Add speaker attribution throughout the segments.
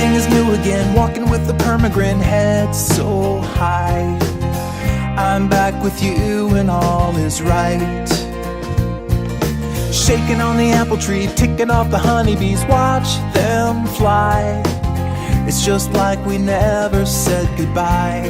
Speaker 1: Everything is new again, walking with a permagrin, head so high. I'm back with you and all is right. Shaking on the apple tree, ticking off the honeybees, watch them fly. It's just like we never said goodbye.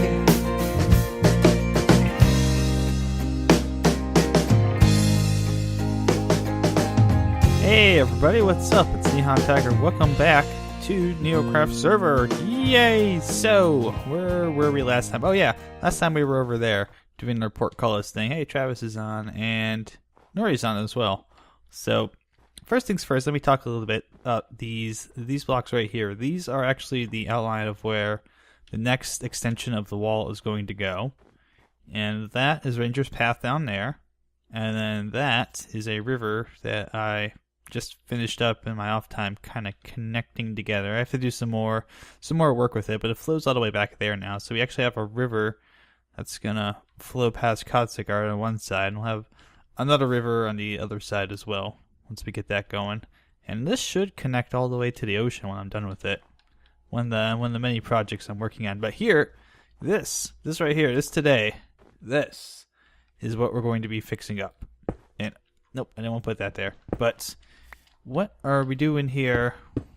Speaker 2: Hey everybody, what's up? It's NihonTiger. Welcome back to NeoCraft server. Yay! So, where were we last time? Oh yeah, last time we were over there doing our portcullis thing. Hey, Travis is on, and Nori's on as well. So, first things first, let me talk a little bit about these blocks right here. These are actually the outline of where the next extension of the wall is going to go. And that is Ranger's Path down there. And then that is a river that I just finished up in my off time, kind of connecting together. I have to do some more work with it, but it flows all the way back there now. So we actually have a river that's gonna flow past Katzegard on one side, and we'll have another river on the other side as well once we get that going. And this should connect all the way to the ocean when I'm done with it. When the many projects I'm working on. But here, this right here, this is what we're going to be fixing up. And nope, I didn't want to put that there. But what are we doing here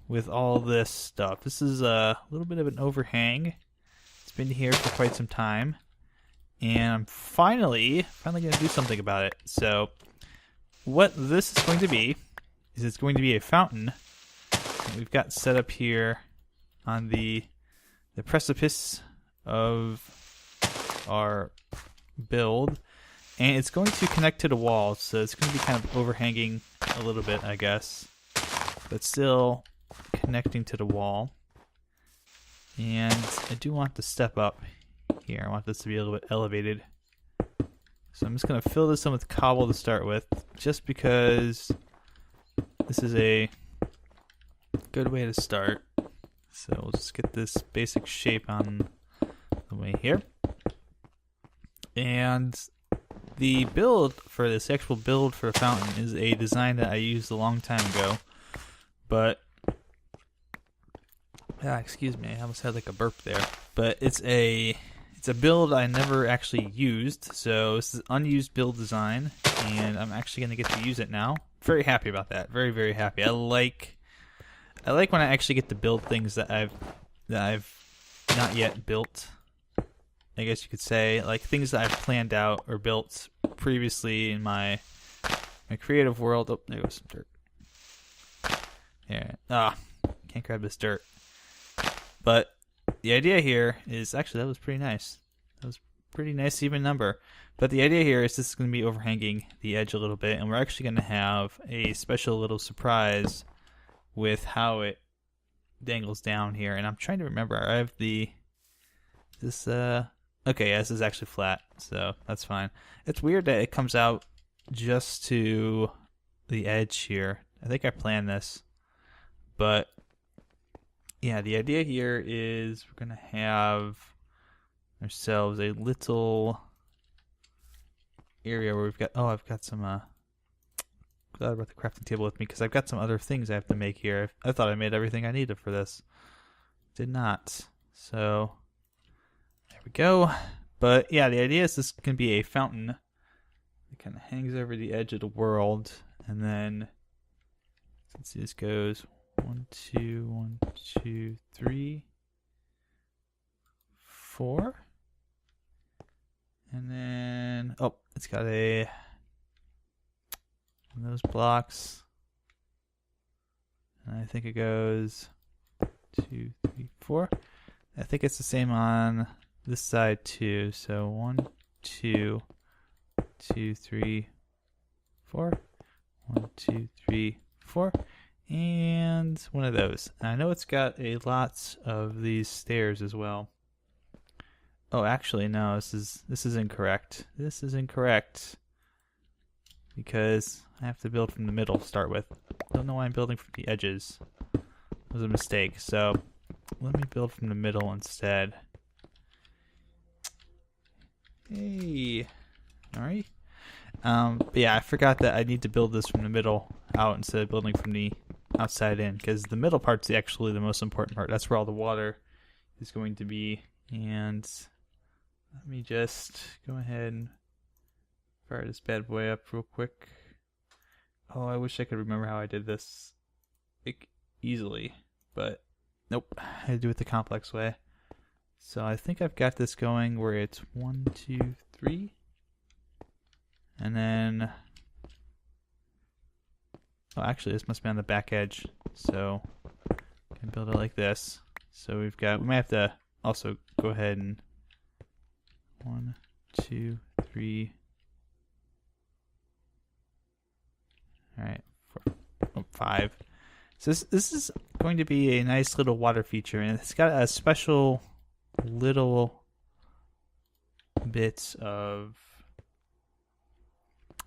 Speaker 2: with all this stuff? This is a little bit of an overhang. It's been here for quite some time. And I'm finally going to do something about it. So what this is going to be is it's going to be a fountain that we've got set up here on the precipice of our build. And it's going to connect to the wall, so it's going to be kind of overhanging a little bit, I guess. But still connecting to the wall. And I do want to step up here. I want this to be a little bit elevated. So I'm just going to fill this in with cobble to start with, just because this is a good way to start. So we'll just get this basic shape on the way here. And the build for this, actual build for a fountain, is a design that I used a long time ago. But, excuse me, I almost had like a burp there. But it's a build I never actually used, so this is an unused build design, and I'm actually going to get to use it now. Very happy about that. Very, very happy. I like when I actually get to build things that I've not yet built. I guess you could say, like things that I've planned out or built previously in my creative world. Oh, there goes some dirt. Yeah. Can't grab this dirt. But the idea here is, actually that was pretty nice. That was pretty nice even number. But the idea here is this is going to be overhanging the edge a little bit, and we're actually going to have a special little surprise with how it dangles down here. And I'm trying to remember. I have okay, yeah, this is actually flat, so that's fine. It's weird that it comes out just to the edge here. I think I planned this. But, yeah, the idea here is we're going to have ourselves a little area where we've got... Oh, I've got some... Glad about the crafting table with me, because I've got some other things I have to make here. I thought I made everything I needed for this. Did not. So... there we go. But yeah, the idea is this can be a fountain that kind of hangs over the edge of the world, and then let's see, this goes 1, 2, 1, 2, 3, 4, and then it's got one of those blocks, and I think it goes 2, 3, 4. I think it's the same on this side too. So 1, 2, 2, 3, 4. 1, 2, 3, 4. And one of those. And I know it's got a lots of these stairs as well. Oh, actually no, this is incorrect. This is incorrect. Because I have to build from the middle to start with. Don't know why I'm building from the edges. It was a mistake. So let me build from the middle instead. Hey, alright. But yeah, I forgot that I need to build this from the middle out instead of building from the outside in, because the middle part's actually the most important part. That's where all the water is going to be. And let me just go ahead and fire this bad boy up real quick. Oh, I wish I could remember how I did this like easily, but nope, I had to do it the complex way. So I think I've got this going where it's 1, 2, 3, and then, oh, actually this must be on the back edge, so I can build it like this. So we might have to also go ahead and 1, 2, 3. All right, 4, 5. So this is going to be a nice little water feature, and it's got a special little bit of,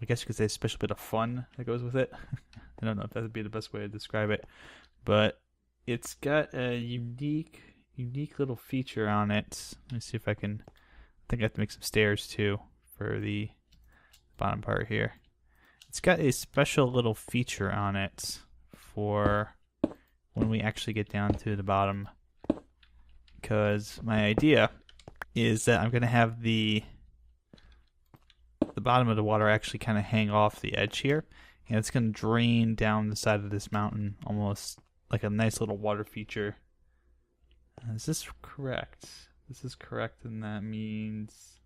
Speaker 2: I guess you could say, a special bit of fun that goes with it. I don't know if that would be the best way to describe it, but it's got a unique little feature on it. Let me see if I think I have to make some stairs too for the bottom part here. It's got a special little feature on it for when we actually get down to the bottom, because my idea is that I'm going to have the bottom of the water actually kind of hang off the edge here, and it's going to drain down the side of this mountain almost like a nice little water feature. Is this correct? This is correct, and that means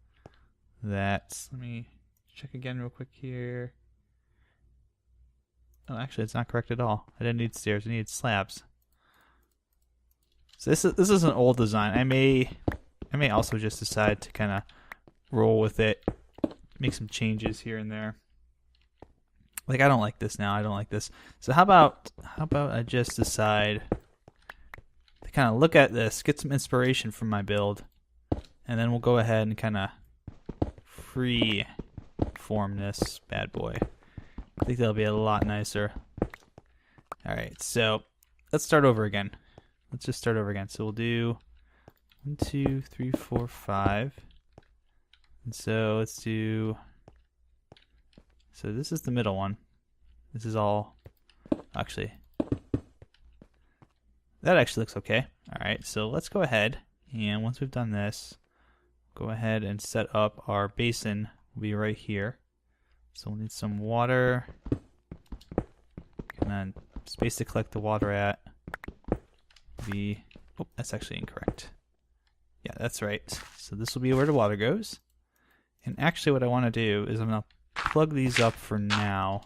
Speaker 2: that, let me check again real quick here. Oh, actually, it's not correct at all. I didn't need stairs. I needed slabs. So this is an old design. I may also just decide to kind of roll with it, make some changes here and there. Like, I don't like this now. I don't like this. So how about I just decide to kind of look at this, get some inspiration from my build, and then we'll go ahead and kind of free form this bad boy. I think that'll be a lot nicer. Alright, so let's start over again. Let's just start over again. So we'll do 1, 2, 3, 4, 5. And so let's do, so this is the middle one. This is all, actually, that actually looks okay. Alright, so let's go ahead, and once we've done this, go ahead and set up our basin. Will be right here. So we'll need some water, and then space to collect the water at. Oh, that's actually incorrect. Yeah, that's right. So this will be where the water goes. And actually what I want to do is I'm going to plug these up for now.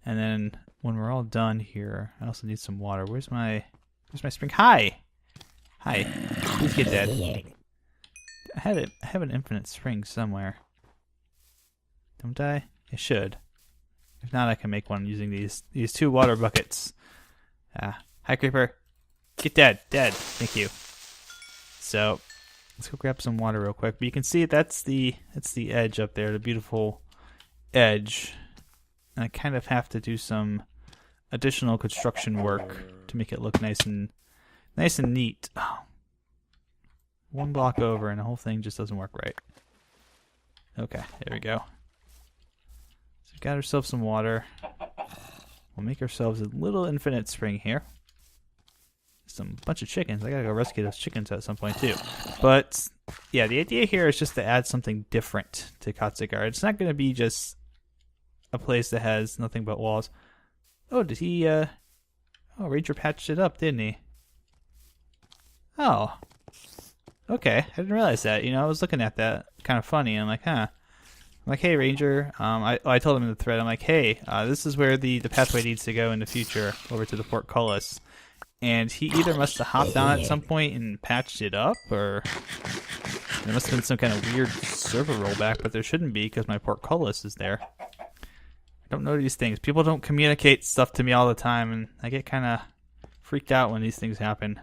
Speaker 2: And then when we're all done here, I also need some water. Where's my spring? Hi! Hi. Please get dead. I have an infinite spring somewhere. Don't I? I should. If not, I can make one using these 2 water buckets. Hi, creeper. Get dead. Dead. Thank you. So let's go grab some water real quick. But you can see that's the edge up there, the beautiful edge. And I kind of have to do some additional construction work to make it look nice and neat. Oh. 1 block over and the whole thing just doesn't work right. Okay, there we go. So we've got ourselves some water. We'll make ourselves a little infinite spring here. Some bunch of chickens. I gotta go rescue those chickens at some point too. But yeah, the idea here is just to add something different to Katzegard. It's not gonna be just a place that has nothing but walls. Oh, did he oh, Ranger patched it up, didn't he? Oh. Okay, I didn't realize that. You know, I was looking at that, kind of funny. And I'm like, huh. I'm like, hey, Ranger. I told him in the thread, I'm like, hey, this is where the pathway needs to go in the future, over to the portcullis. And he either must have hopped on at some point and patched it up, or there must have been some kind of weird server rollback, but there shouldn't be because my portcullis is there. I don't know these things. People don't communicate stuff to me all the time, and I get kind of freaked out when these things happen.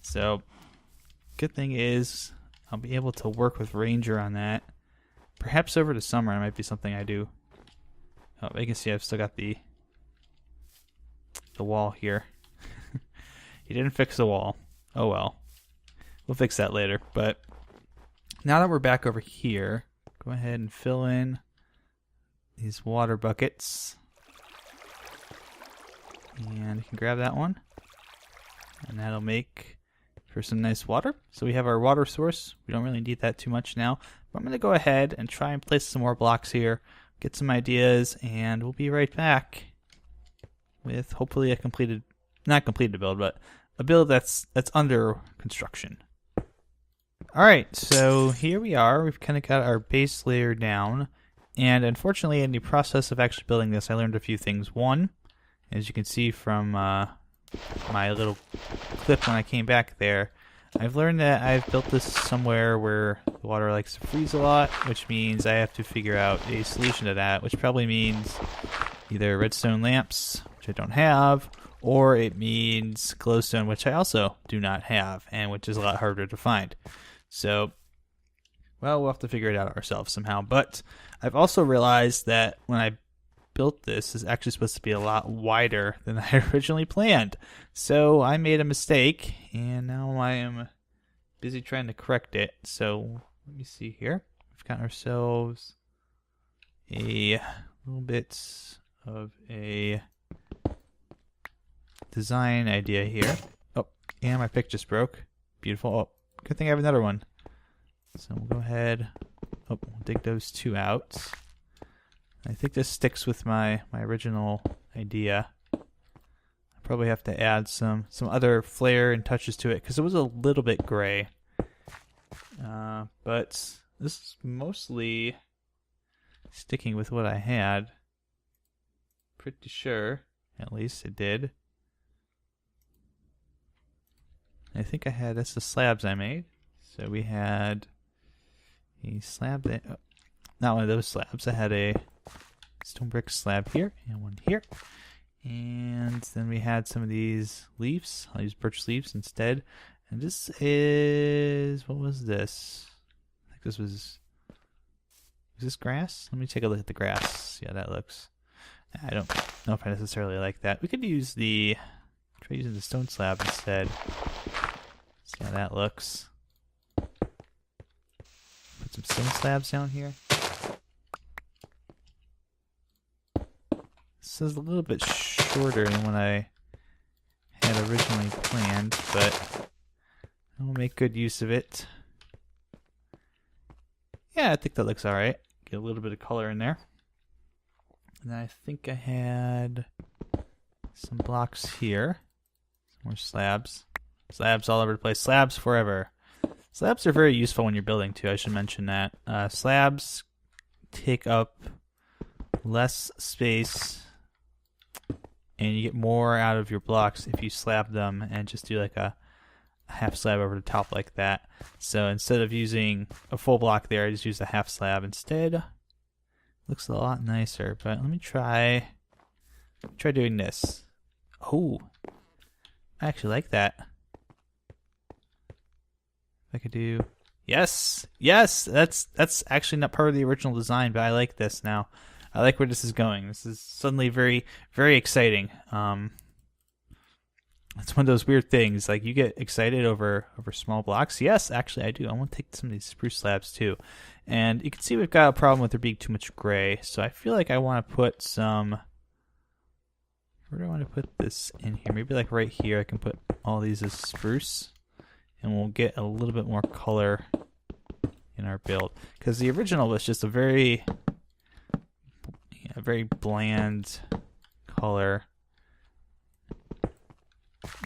Speaker 2: So, good thing is I'll be able to work with Ranger on that. Perhaps over the summer it might be something I do. Oh, you can see I've still got the wall here. He didn't fix the wall. Oh well. We'll fix that later. But now that we're back over here, go ahead and fill in these water buckets. And you can grab that one. And that'll make for some nice water. So we have our water source. We don't really need that too much now. But I'm going to go ahead and try and place some more blocks here, get some ideas, and we'll be right back with hopefully a completed, not completed build, but a build that's under construction. Alright, so here we are. We've kind of got our base layer down. And unfortunately, in the process of actually building this, I learned a few things. One, as you can see from my little clip when I came back there, I've learned that I've built this somewhere where the water likes to freeze a lot, which means I have to figure out a solution to that, which probably means either redstone lamps, which I don't have, or it means glowstone, which I also do not have, and which is a lot harder to find. So, well, we'll have to figure it out ourselves somehow. But I've also realized that when I built this is actually supposed to be a lot wider than I originally planned. So I made a mistake, and now I am busy trying to correct it. So let me see here. We've got ourselves a little bit of a design idea here. Oh, and my pick just broke. Beautiful. Oh, good thing I have another one. So we'll go ahead. Oh, we'll dig those two out. I think this sticks with my original idea. I probably have to add some other flair and touches to it because it was a little bit gray. But this is mostly sticking with what I had. Pretty sure, at least it did. I think I had, that's the slabs I made. So we had a slab that, oh, not one of those slabs. I had a stone brick slab here and one here. And then we had some of these leaves. I'll use birch leaves instead. And this is, what was this? I think this was this grass? Let me take a look at the grass. See how that looks. I don't know if I necessarily like that. We could use try using the stone slab instead. See how that looks. Put some stone slabs down here. This is a little bit shorter than what I had originally planned, but I'll make good use of it. Yeah, I think that looks alright. Get a little bit of color in there. And I think I had some blocks here. Some more slabs. Slabs all over the place. Slabs forever. Slabs are very useful when you're building too, I should mention that. Slabs take up less space and you get more out of your blocks if you slab them and just do like a half slab over the top like that. So instead of using a full block there, I just use a half slab instead. Looks a lot nicer, but let me try doing this. Oh, I actually like that. I could do, yes, that's actually not part of the original design, but I like this now. I like where this is going. This is suddenly very, very exciting. It's one of those weird things, like you get excited over small blocks. Yes, actually I do. I want to take some of these spruce slabs too. And you can see we've got a problem with there being too much gray. So I feel like I want to put some, where do I want to put this in here? Maybe like right here I can put all these as spruce. And we'll get a little bit more color in our build. Because the original was just a very bland color.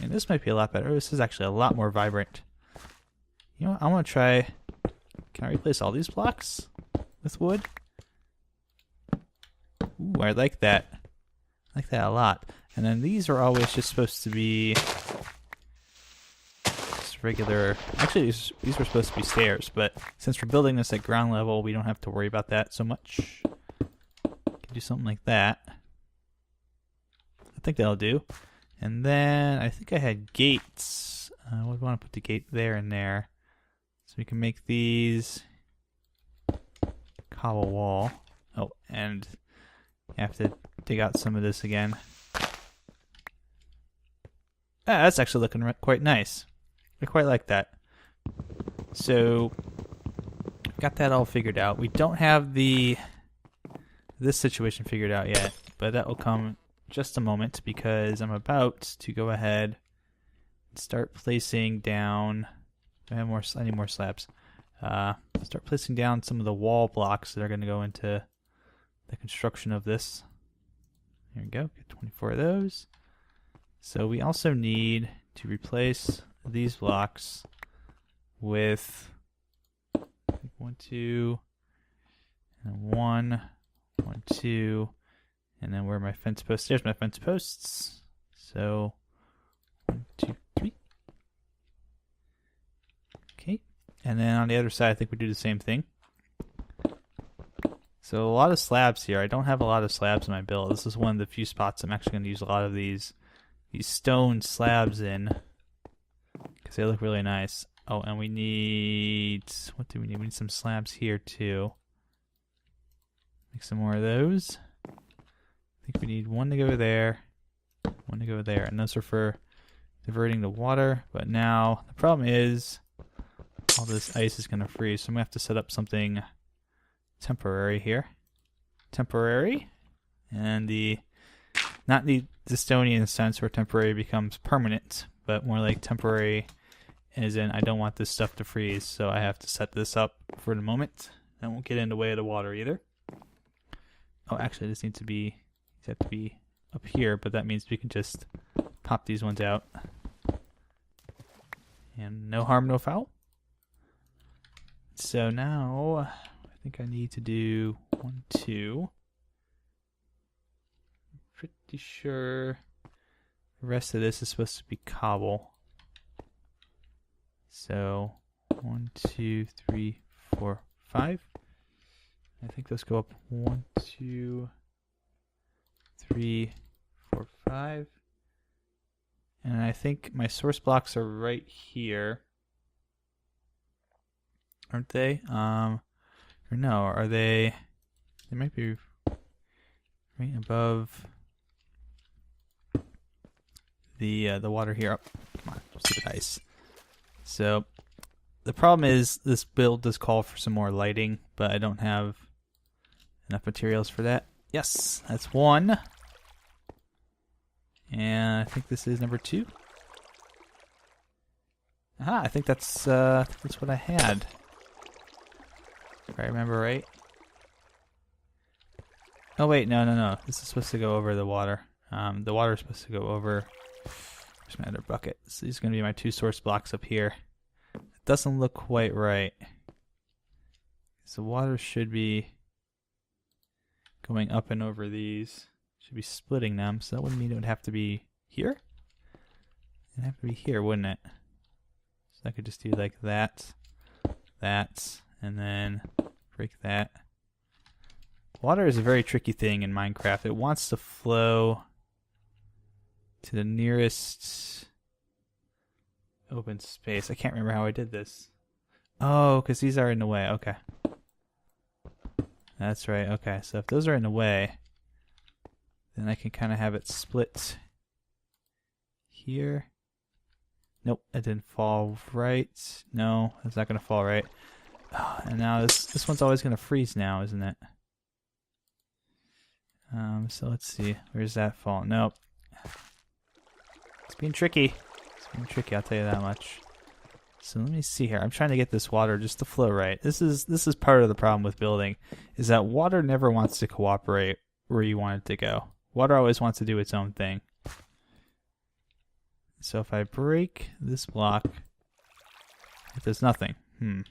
Speaker 2: And this might be a lot better. This is actually a lot more vibrant. You know what? I want to try, can I replace all these blocks with wood? Ooh, I like that. I like that a lot. And then these are always just supposed to be regular, actually these were supposed to be stairs, but since we're building this at ground level, we don't have to worry about that so much. Can do something like that. I think that'll do. And then I think I had gates. I would want to put the gate there and there, so we can make these cobble wall. Oh, and you have to dig out some of this again. That's actually looking quite nice. I quite like that. So, got that all figured out. We don't have this situation figured out yet, but that will come just a moment because I'm about to go ahead and start placing down. I need more slabs. Start placing down some of the wall blocks that are going to go into the construction of this. Here we go. Get 24 of those. So we also need to replace these blocks with 1, 2, and 1, 1, 2, and then where are my fence posts? There's my fence posts. So 1, 2, 3. Okay, and then on the other side, I think we do the same thing. So a lot of slabs here. I don't have a lot of slabs in my build. This is one of the few spots I'm actually going to use a lot of these stone slabs in because they look really nice. Oh, and we need, what do we need? We need some slabs here too. Make some more of those. I think we need one to go there, one to go there, and those are for diverting the water. But now the problem is all this ice is going to freeze, so I'm going to have to set up something temporary here. Temporary, and not the Estonian sense where temporary becomes permanent, but more like temporary as in I don't want this stuff to freeze, so I have to set this up for the moment. I won't get in the way of the water either. Oh, actually, this needs to be up here, but that means we can just pop these ones out. And no harm, no foul. So now I think I need to do 1, 2. Pretty sure the rest of this is supposed to be cobble. So 1, 2, 3, 4, 5. I think those go up 1, 2, 3, 4, 5. And I think my source blocks are right here. Aren't they? Or no, are they? They might be right above the water here. Oh, come on, stupid ice. So the problem is this build does call for some more lighting, but I don't have enough materials for that. Yes, that's 1. And I think this is number 2. Aha, I think that's what I had. If I remember right. Oh wait, no. This is supposed to go over the water. The water is supposed to go over. There's my other bucket. So these are going to be my 2 source blocks up here. It doesn't look quite right. So water should be going up and over these. Should be splitting them. So that would mean it would have to be here. It'd have to be here, wouldn't it? So I could just do like that, and then break that. Water is a very tricky thing in Minecraft. It wants to flow to the nearest open space. I can't remember how I did this. Oh, because these are in the way. Okay. That's right. Okay, so if those are in the way, then I can kind of have it split here. Nope, it didn't fall right. No, it's not going to fall right. Oh, and now this one's always going to freeze now, isn't it? So let's see. Where's that fall? Nope. It's being tricky. It's being tricky, I'll tell you that much. So let me see here. I'm trying to get this water just to flow right. This is part of the problem with building, is that water never wants to cooperate where you want it to go. Water always wants to do its own thing. So if I break this block, it does nothing. You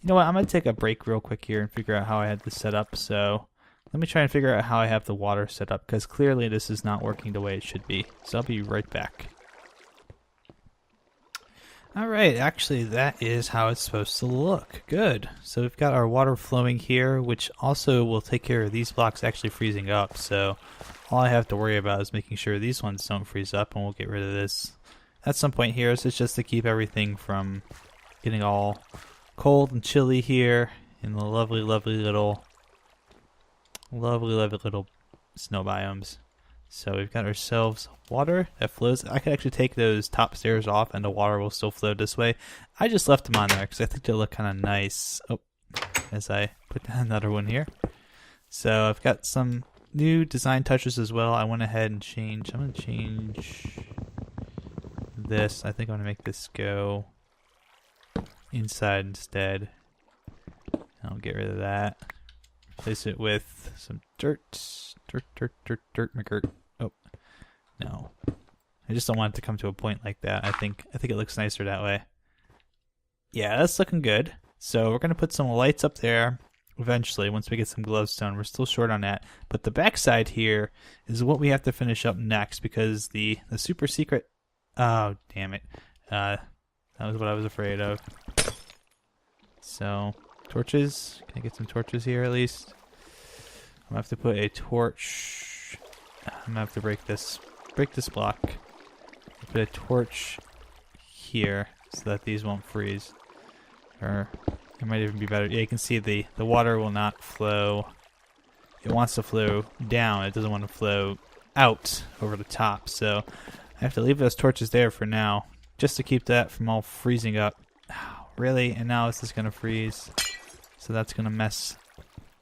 Speaker 2: know what? I'm going to take a break real quick here and figure out how I had this set up. So let me try and figure out how I have the water set up, because clearly this is not working the way it should be. So I'll be right back. Alright, actually that is how it's supposed to look. Good. So we've got our water flowing here, which also will take care of these blocks actually freezing up. So all I have to worry about is making sure these ones don't freeze up, and we'll get rid of this at some point here. So it's just to keep everything from getting all cold and chilly here in the lovely little snow biomes. So we've got ourselves water that flows. I could actually take those top stairs off and the water will still flow this way. I just left them on there because I think they look kind of nice. Oh, as I put down another one here. So I've got some new design touches as well. I went ahead and changed. I'm going to change this. I think I'm going to make this go inside instead. I'll get rid of that. Replace it with some dirt. McGirt. Oh, no. I just don't want it to come to a point like that. I think it looks nicer that way. Yeah, that's looking good. So we're going to put some lights up there eventually once we get some glowstone. We're still short on that. But the backside here is what we have to finish up next because the super secret... Oh, damn it. That was what I was afraid of. So, torches. Can I get some torches here at least? I'm going to have to put a torch... I'm going to have to break this block. Put a torch here so that these won't freeze. Or it might even be better. Yeah, you can see the water will not flow. It wants to flow down. It doesn't want to flow out over the top. So I have to leave those torches there for now, just to keep that from all freezing up. Oh, really? And now this is going to freeze. So that's going to mess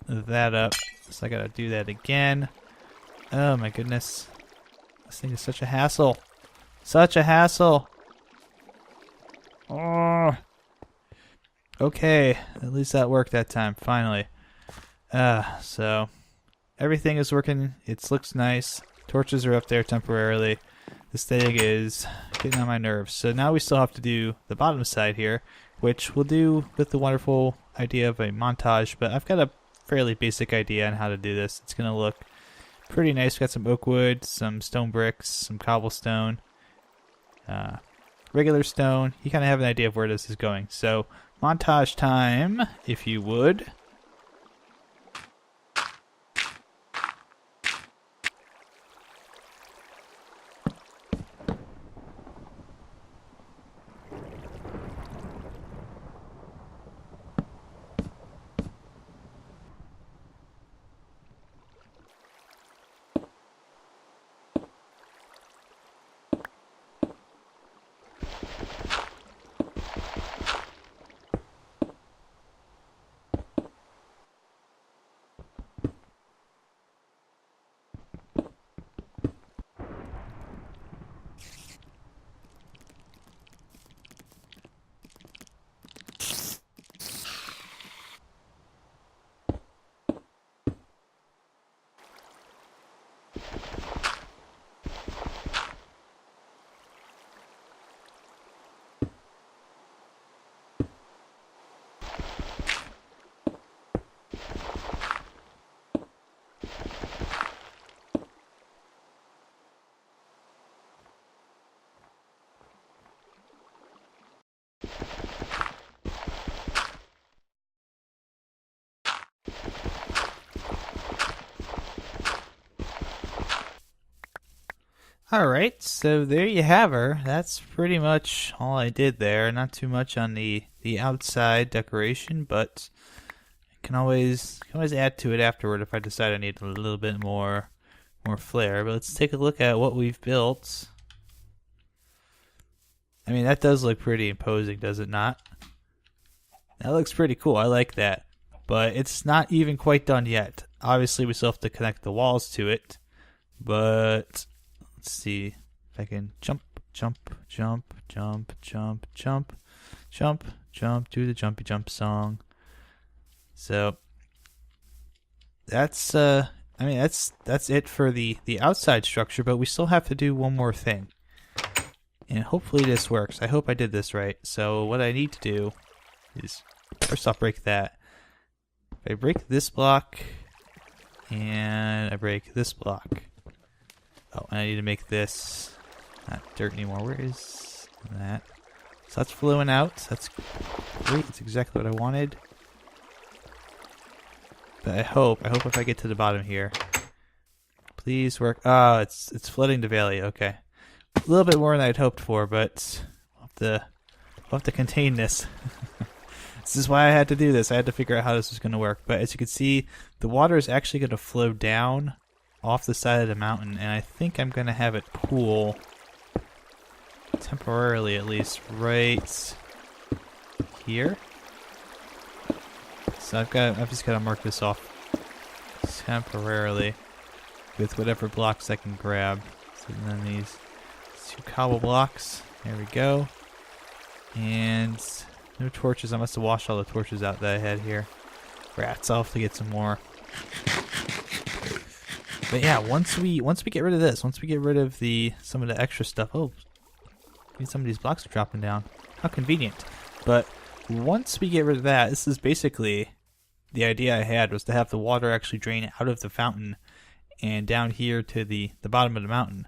Speaker 2: that up. So I got to do that again. Oh my goodness. This thing is such a hassle. Such a hassle. Oh. Okay, at least that worked that time, finally. So everything is working. It looks nice. Torches are up there temporarily. This thing is getting on my nerves. So now we still have to do the bottom side here, which we'll do with the wonderful idea of a montage, but I've got a fairly basic idea on how to do this. It's going to look pretty nice. We've got some oak wood, some stone bricks, some cobblestone, regular stone. You kind of have an idea of where this is going. So montage time, if you would. Alright, so there you have her. That's pretty much all I did there. Not too much on the outside decoration, but I can always add to it afterward if I decide I need a little bit more flair. But let's take a look at what we've built. I mean, that does look pretty imposing, does it not? That looks pretty cool. I like that. But it's not even quite done yet. Obviously, we still have to connect the walls to it. But let's see if I can jump, do the jumpy jump song. So that's I mean that's it for the outside structure, but we still have to do one more thing. And hopefully this works. I hope I did this right. So what I need to do is first I'll break that. If I break this block and I break this block. Oh, and I need to make this not dirt anymore. Where is that? So that's flowing out. That's great. That's exactly what I wanted. But I hope if I get to the bottom here, please work. Oh, it's flooding the valley. Okay, a little bit more than I'd hoped for, but we'll have to contain this. This is why I had to do this. I had to figure out how this was going to work. But as you can see, the water is actually going to flow down off the side of the mountain, and I think I'm going to have it pool temporarily, at least, right here. So I've just got to mark this off temporarily. with whatever blocks I can grab. So then these 2 cobble blocks. There we go. And no torches. I must have washed all the torches out that I had here. Rats, I'll have to get some more. But yeah, once we get rid of this, once we get rid of some of the extra stuff. Oh, some of these blocks are dropping down. How convenient. But once we get rid of that, this is basically the idea I had, was to have the water actually drain out of the fountain and down here to the bottom of the mountain.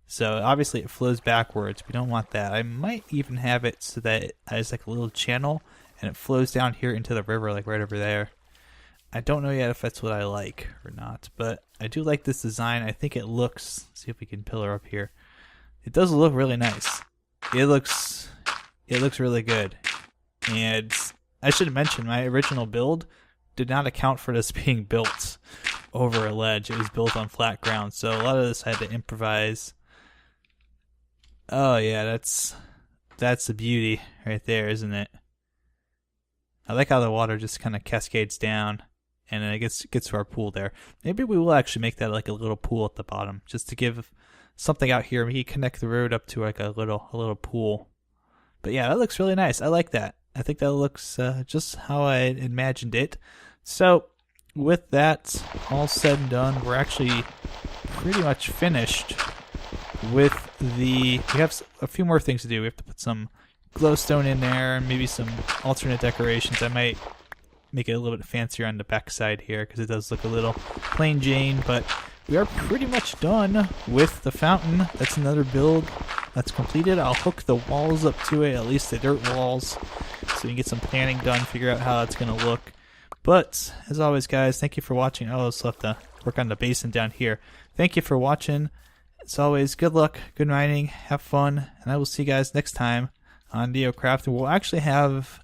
Speaker 2: So obviously it flows backwards. We don't want that. I might even have it so that it has like a little channel and it flows down here into the river, like right over there. I don't know yet if that's what I like or not, but I do like this design. I think it looks, let's see if we can pillar up here. It does look really nice. It looks really good. And I should mention, my original build did not account for this being built over a ledge. It was built on flat ground, so a lot of this I had to improvise. Oh yeah, that's the beauty right there, isn't it? I like how the water just kind of cascades down, and then it gets to our pool there. Maybe we will actually make that like a little pool at the bottom, just to give something out here. We can connect the road up to like a little pool. But yeah, that looks really nice. I like that. I think that looks just how I imagined it. So with that all said and done, we're actually pretty much finished with we have a few more things to do. We have to put some glowstone in there and maybe some alternate decorations. I might make it a little bit fancier on the back side here because it does look a little plain Jane, but we are pretty much done with the fountain. That's another build that's completed. I'll hook the walls up to it, at least the dirt walls, so we can get some planning done, figure out how it's going to look. But as always, guys, thank you for watching. Oh, I still have to work on the basin down here. Thank you for watching. As always, good luck, good mining, have fun, and I will see you guys next time on NeoCraft. And we'll actually have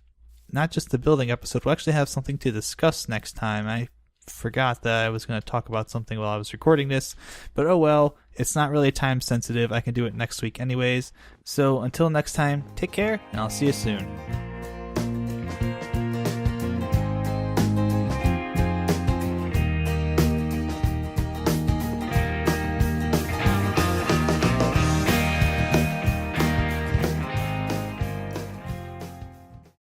Speaker 2: not just the building episode, we'll actually have something to discuss next time. I forgot that I was going to talk about something while I was recording this, but oh well, it's not really time sensitive. I can do it next week anyways. So until next time, take care, and I'll see you soon.